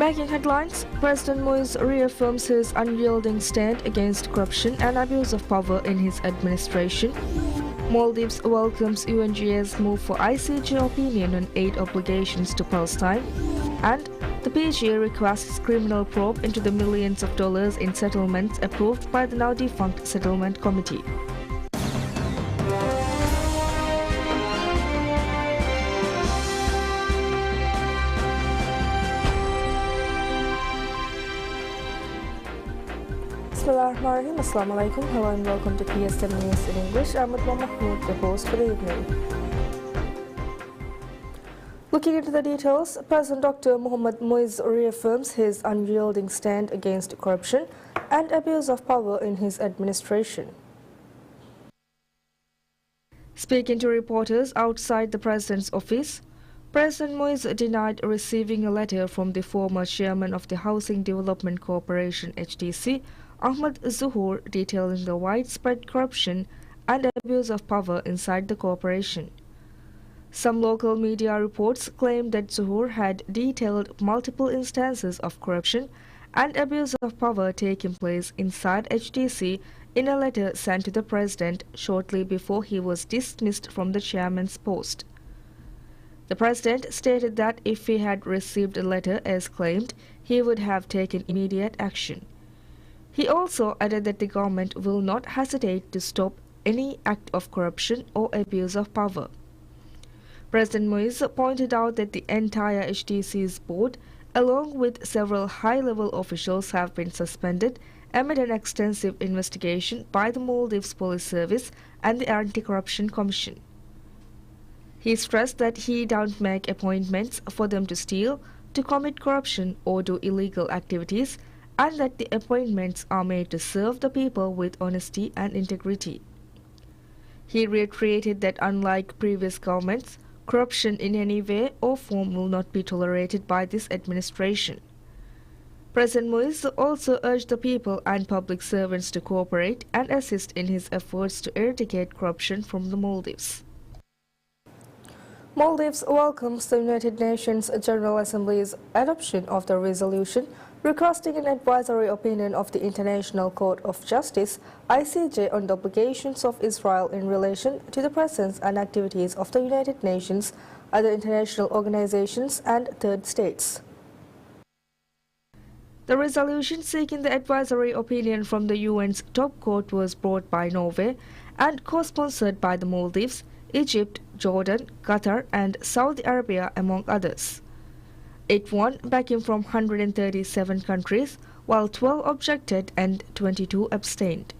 Back in headlines, President Moise reaffirms his unyielding stand against corruption and abuse of power in his administration. Maldives welcomes UNGA's move for ICJ opinion on aid obligations to Palestine. And the PGA requests criminal probe into the millions of dollars in settlements approved by the now-defunct Settlement Committee. Bismillahirrahmanirrahim. Assalamu alaikum. Hello and welcome to PSM News in English. I'm Mutwa Mahmood, the host for the evening. Looking into the details, President Dr. Mohamed Moise reaffirms his unyielding stand against corruption and abuse of power in his administration. Speaking to reporters outside the President's office, President Moise denied receiving a letter from the former chairman of the Housing Development Corporation HDC, Ahmad Zuhur, detailing the widespread corruption and abuse of power inside the corporation. Some local media reports claim that Zuhur had detailed multiple instances of corruption and abuse of power taking place inside HDC in a letter sent to the president shortly before he was dismissed from the chairman's post. The president stated that if he had received a letter as claimed, he would have taken immediate action. He also added that the government will not hesitate to stop any act of corruption or abuse of power. President Moise pointed out that the entire HDC's board, along with several high-level officials, have been suspended amid an extensive investigation by the Maldives Police Service and the Anti-Corruption Commission. He stressed that he don't make appointments for them to steal, to commit corruption or do illegal activities, and that the appointments are made to serve the people with honesty and integrity. He reiterated that unlike previous governments, corruption in any way or form will not be tolerated by this administration. President Moise also urged the people and public servants to cooperate and assist in his efforts to eradicate corruption from the Maldives. Maldives welcomes the United Nations General Assembly's adoption of the resolution requesting an advisory opinion of the International Court of Justice (ICJ) on the obligations of Israel in relation to the presence and activities of the United Nations, other international organizations, and third states. The resolution seeking the advisory opinion from the UN's top court was brought by Norway and co-sponsored by the Maldives, Egypt, Jordan, Qatar, and Saudi Arabia, among others. It won backing from 137 countries, while 12 objected and 22 abstained.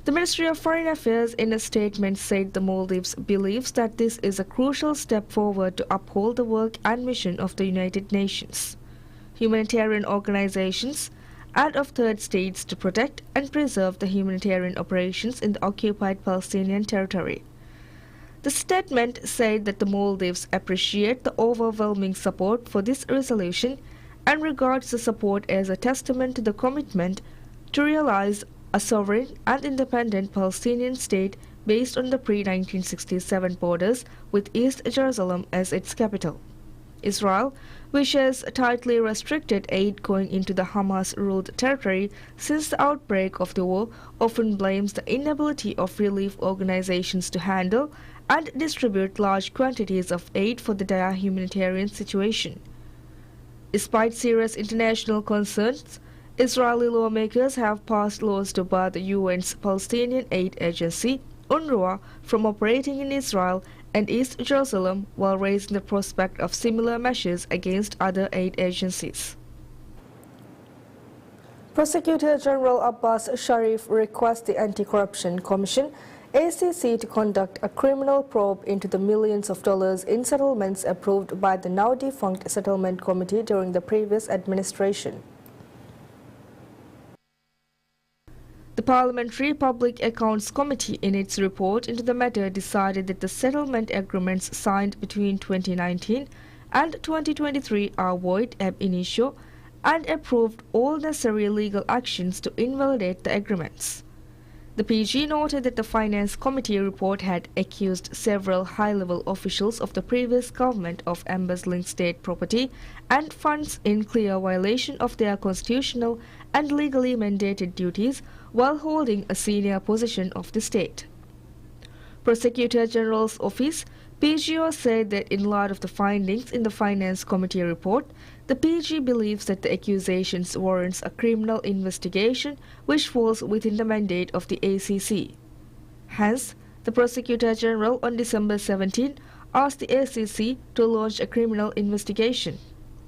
The Ministry of Foreign Affairs in a statement said the Maldives believes that this is a crucial step forward to uphold the work and mission of the United Nations, humanitarian organizations, and of third states to protect and preserve the humanitarian operations in the occupied Palestinian territory. The statement said that the Maldives appreciate the overwhelming support for this resolution and regards the support as a testament to the commitment to realize a sovereign and independent Palestinian state based on the pre-1967 borders with East Jerusalem as its capital. Israel, which has tightly restricted aid going into the Hamas-ruled territory since the outbreak of the war, often blames the inability of relief organizations to handle and distribute large quantities of aid for the dire humanitarian situation. Despite serious international concerns, Israeli lawmakers have passed laws to bar the UN's Palestinian Aid Agency, UNRWA, from operating in Israel and East Jerusalem, while raising the prospect of similar measures against other aid agencies. Prosecutor General Abbas Sharif requests the Anti-Corruption Commission ACC to conduct a criminal probe into the millions of dollars in settlements approved by the now-defunct Settlement Committee during the previous administration. The Parliamentary Public Accounts Committee, in its report into the matter, decided that the settlement agreements signed between 2019 and 2023 are void ab initio and approved all necessary legal actions to invalidate the agreements. The PG noted that the Finance Committee report had accused several high-level officials of the previous government of embezzling state property and funds in clear violation of their constitutional and legally mandated duties while holding a senior position of the state. Prosecutor General's Office PGO said that in light of the findings in the Finance Committee report, the PG believes that the accusations warrants a criminal investigation which falls within the mandate of the ACC. Hence, the Prosecutor General on December 17 asked the ACC to launch a criminal investigation.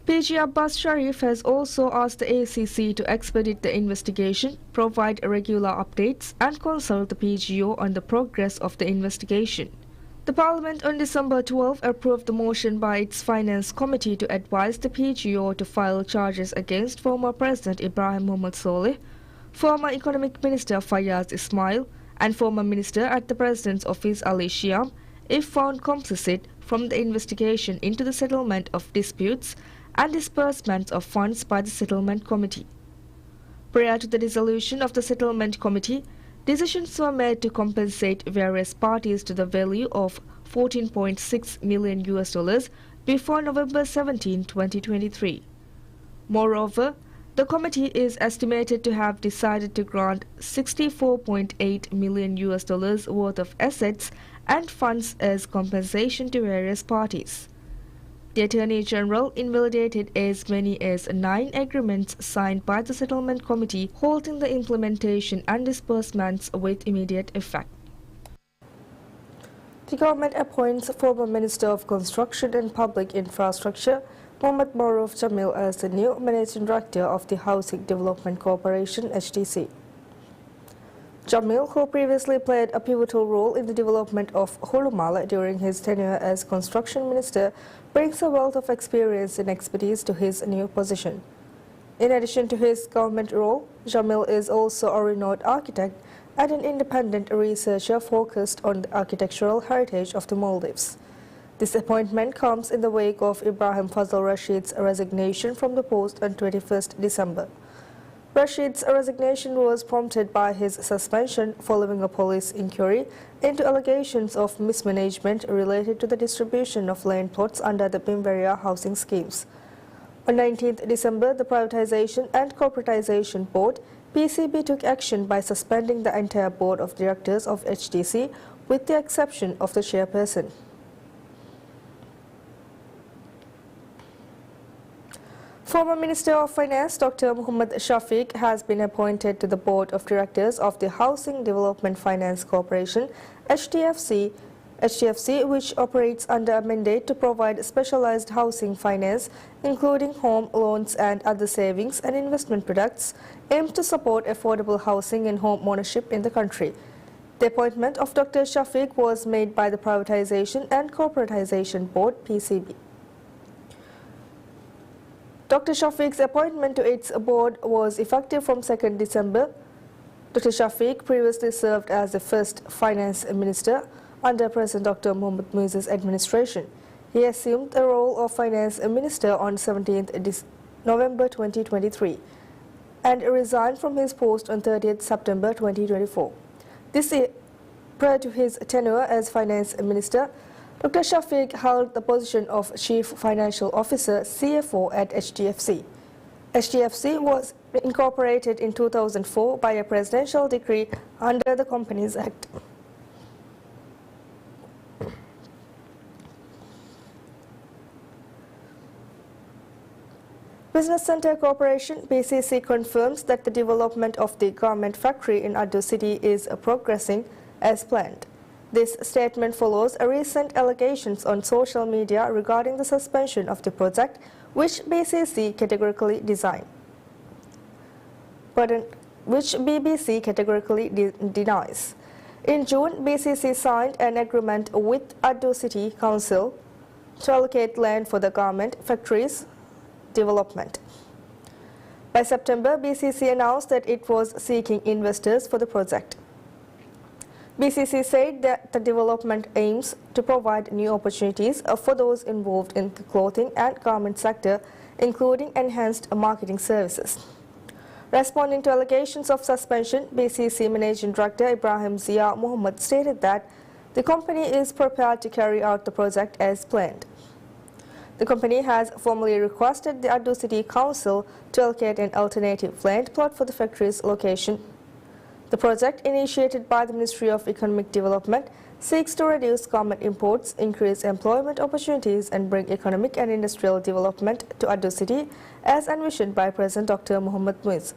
PG Abbas Sharif has also asked the ACC to expedite the investigation, provide regular updates, and consult the PGO on the progress of the investigation. The Parliament on December 12 approved the motion by its Finance Committee to advise the PGO to file charges against former President Ibrahim Mohamed Solih, former Economic Minister Fayaz Ismail, and former Minister at the President's Office Ali Shiam if found complicit from the investigation into the settlement of disputes and disbursements of funds by the Settlement Committee. Prior to the dissolution of the Settlement Committee, decisions were made to compensate various parties to the value of $14.6 million before November 17, 2023. Moreover, the committee is estimated to have decided to grant $64.8 million worth of assets and funds as compensation to various parties. The Attorney General invalidated as many as 9 agreements signed by the Settlement Committee, halting the implementation and disbursements with immediate effect. The government appoints former Minister of Construction and Public Infrastructure, Mohammad Maruf Jamil, as the new Managing Director of the Housing Development Corporation (HDC). Jamil, who previously played a pivotal role in the development of Hulumala during his tenure as Construction Minister, brings a wealth of experience and expertise to his new position. In addition to his government role, Jamil is also a renowned architect and an independent researcher focused on the architectural heritage of the Maldives. This appointment comes in the wake of Ibrahim Fazl Rashid's resignation from the post on 21st December. Rashid's resignation was prompted by his suspension following a police inquiry into allegations of mismanagement related to the distribution of land plots under the Bimberia housing schemes. On 19th December, the Privatization and Corporatization Board (PCB) took action by suspending the entire board of directors of HDC with the exception of the chairperson. Former Minister of Finance Dr. Muhammad Shafiq has been appointed to the Board of Directors of the Housing Development Finance Corporation (HDFC), which operates under a mandate to provide specialized housing finance, including home loans and other savings and investment products, aimed to support affordable housing and home ownership in the country. The appointment of Dr. Shafiq was made by the Privatization and Corporatization Board (PCB). Dr. Shafiq's appointment to its board was effective from 2nd December. Dr. Shafiq previously served as the first finance minister under President Dr. Mohamed Muiz's administration. He assumed the role of finance minister on 17th November 2023 and resigned from his post on 30th September 2024. This year, prior to his tenure as finance minister, Dr. Shafiq held the position of Chief Financial Officer (CFO) at HDFC. HDFC was incorporated in 2004 by a presidential decree under the Companies Act. Business Centre Corporation (BCC) confirms that the development of the garment factory in Addo City is progressing as planned. This statement follows recent allegations on social media regarding the suspension of the project, which BCC categorically BBC categorically denies. In June, BCC signed an agreement with Addo City Council to allocate land for the garment factory's development. By September, BCC announced that it was seeking investors for the project. BCC said that the development aims to provide new opportunities for those involved in the clothing and garment sector, including enhanced marketing services. Responding to allegations of suspension, BCC Managing Director Ibrahim Zia Mohammed stated that the company is prepared to carry out the project as planned. The company has formally requested the Addo City Council to allocate an alternative land plot for the factory's location. The project, initiated by the Ministry of Economic Development, seeks to reduce garment imports, increase employment opportunities and bring economic and industrial development to Addo City as envisioned by President Dr. Mohamed Muiz.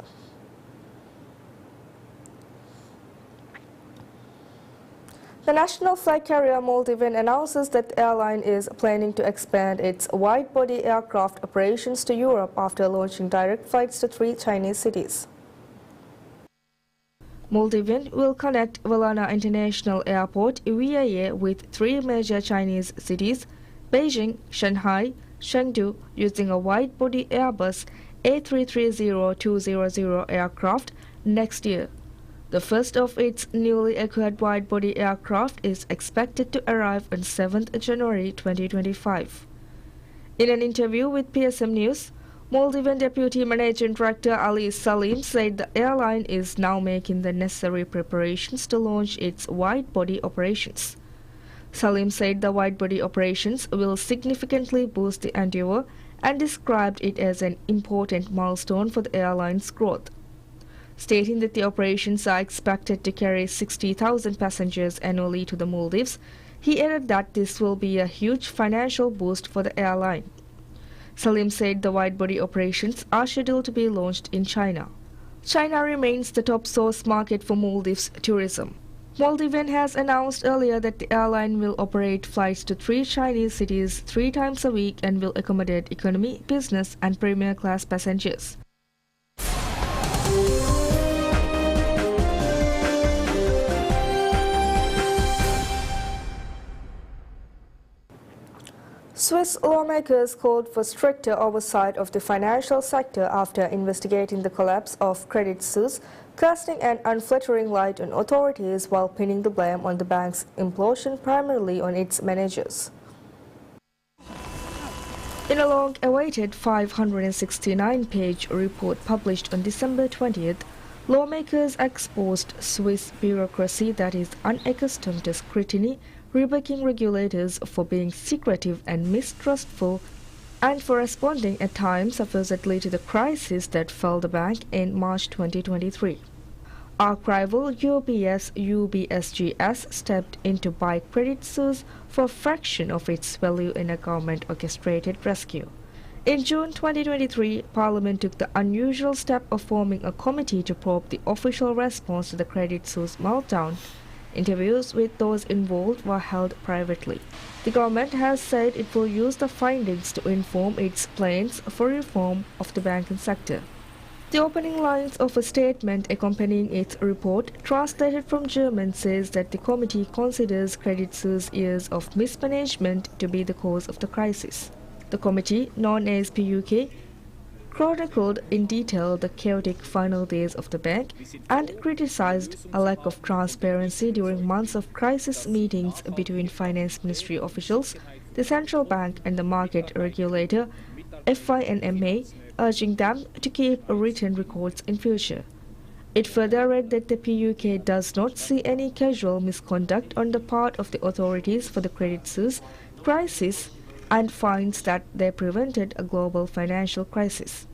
The national flag carrier Maldivian announces that the airline is planning to expand its wide-body aircraft operations to Europe after launching direct flights to 3 Chinese cities. Maldivian will connect Valana International Airport (VIA) with 3 major Chinese cities, Beijing, Shanghai, Chengdu, using a wide-body Airbus A330-200 aircraft next year. The first of its newly acquired wide-body aircraft is expected to arrive on 7th January 2025. In an interview with PSM News, Maldivian Deputy Managing Director Ali Salim said the airline is now making the necessary preparations to launch its wide-body operations. Salim said the wide-body operations will significantly boost the endeavor and described it as an important milestone for the airline's growth. Stating that the operations are expected to carry 60,000 passengers annually to the Maldives, he added that this will be a huge financial boost for the airline. Salim said the wide-body operations are scheduled to be launched in China. China remains the top source market for Maldives tourism. Maldivian has announced earlier that the airline will operate flights to 3 Chinese cities 3 times a week and will accommodate economy, business and premier class passengers. Swiss lawmakers called for stricter oversight of the financial sector after investigating the collapse of Credit Suisse, casting an unflattering light on authorities while pinning the blame on the bank's implosion primarily on its managers. In a long-awaited 569-page report published on December 20th, lawmakers exposed Swiss bureaucracy that is unaccustomed to scrutiny, rebuking regulators for being secretive and mistrustful and for responding at times supposedly to the crisis that felled the bank in March 2023. Arch rival UBSGS stepped in to buy Credit Suisse for a fraction of its value in a government-orchestrated rescue. In June 2023, Parliament took the unusual step of forming a committee to probe the official response to the Credit Suisse meltdown. Interviews with those involved were held privately. The government has said it will use the findings to inform its plans for reform of the banking sector. The opening lines of a statement accompanying its report, translated from German, says that the committee considers Credit Suisse years of mismanagement to be the cause of the crisis. The committee, known as PUK, chronicled in detail the chaotic final days of the bank and criticized a lack of transparency during months of crisis meetings between finance ministry officials, the central bank and the market regulator, FINMA, urging them to keep written records in future. It further read that the PUK does not see any casual misconduct on the part of the authorities for the Credit Suisse crisis and finds that they prevented a global financial crisis.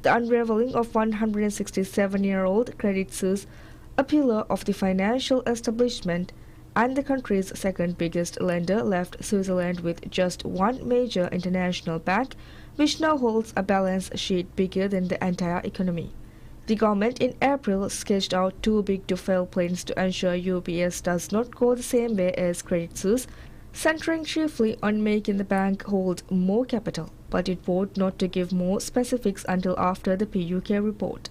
The unraveling of 167-year-old Credit Suisse, a pillar of the financial establishment and the country's second biggest lender, left Switzerland with just one major international bank, which now holds a balance sheet bigger than the entire economy. The government in April sketched out 2 big-to-fail plans to ensure UBS does not go the same way as Credit Suisse, centering chiefly on making the bank hold more capital, but it vowed not to give more specifics until after the PUK report.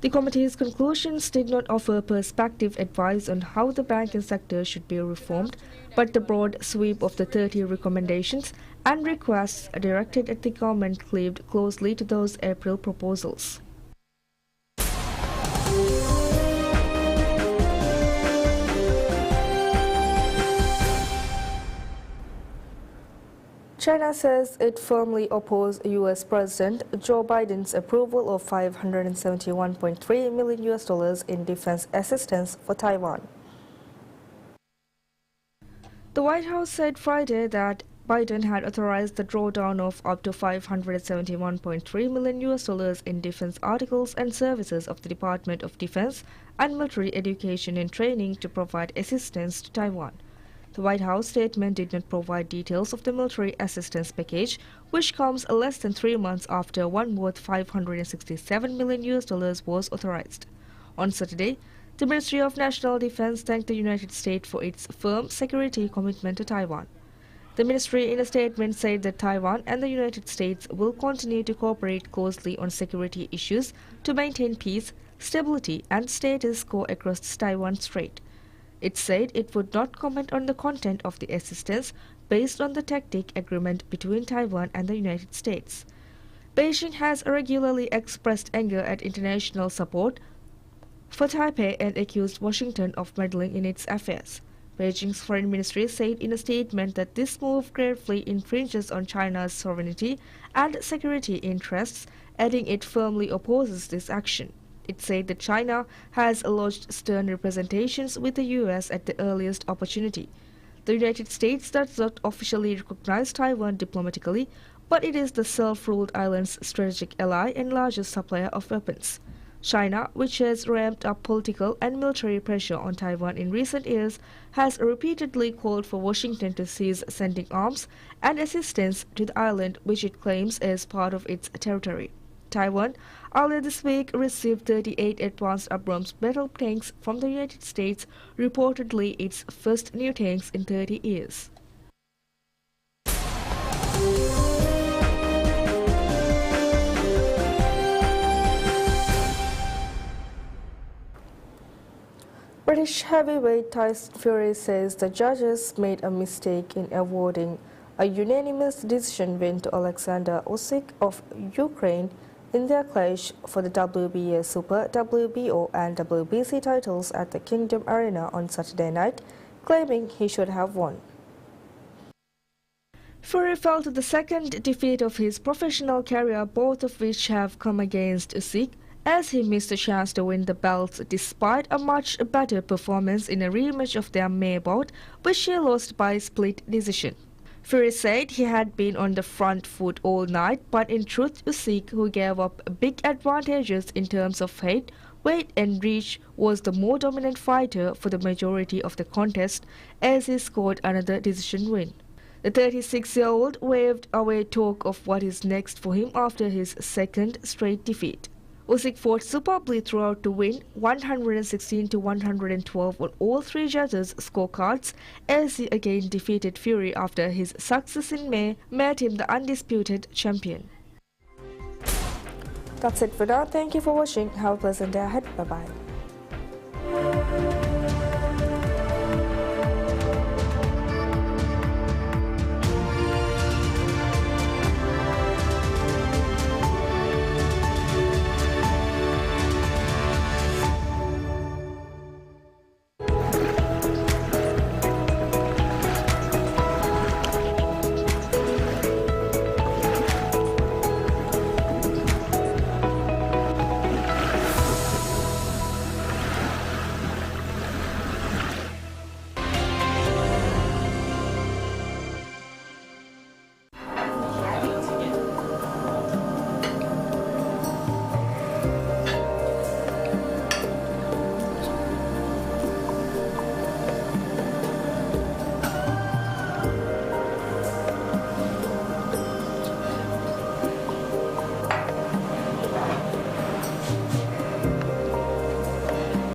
The committee's conclusions did not offer perspective advice on how the banking sector should be reformed, but the broad sweep of the 30 recommendations and requests directed at the government cleaved closely to those April proposals. China says it firmly opposed U.S. President Joe Biden's approval of $571.3 million in defense assistance for Taiwan. The White House said Friday that Biden had authorized the drawdown of up to $571.3 million in defense articles and services of the Department of Defense and military education and training to provide assistance to Taiwan. The White House statement did not provide details of the military assistance package, which comes less than 3 months after one worth $567 million was authorized. On Saturday, the Ministry of National Defense thanked the United States for its firm security commitment to Taiwan. The ministry in a statement said that Taiwan and the United States will continue to cooperate closely on security issues to maintain peace, stability, and status quo across the Taiwan Strait. It said it would not comment on the content of the assistance based on the tactic agreement between Taiwan and the United States. Beijing has regularly expressed anger at international support for Taipei and accused Washington of meddling in its affairs. Beijing's foreign ministry said in a statement that this move gravely infringes on China's sovereignty and security interests, adding it firmly opposes this action. It said that China has lodged stern representations with the U.S. at the earliest opportunity. The United States does not officially recognize Taiwan diplomatically, but it is the self-ruled island's strategic ally and largest supplier of weapons. China, which has ramped up political and military pressure on Taiwan in recent years, has repeatedly called for Washington to cease sending arms and assistance to the island, which it claims is part of its territory. Taiwan earlier this week received 38 advanced Abrams battle tanks from the United States, reportedly its first new tanks in 30 years. British heavyweight Tyson Fury says the judges made a mistake in awarding a unanimous decision win to Alexander Usyk of Ukraine in their clash for the WBA Super, WBO and WBC titles at the Kingdom Arena on Saturday night, claiming he should have won. Fury felt the second defeat of his professional career, both of which have come against Usyk, as he missed a chance to win the belts despite a much better performance in a rematch of their May bout, which he lost by split decision. Fury said he had been on the front foot all night, but in truth Usyk, who gave up big advantages in terms of height, weight and reach, was the more dominant fighter for the majority of the contest as he scored another decision win. The 36-year-old waved away talk of what is next for him after his second straight defeat. Usyk fought superbly throughout to win 116-112 on all three judges' scorecards as he again defeated Fury after his success in May made him the undisputed champion. That's it for now. Thank you for watching. Have a pleasant day ahead. Bye-bye.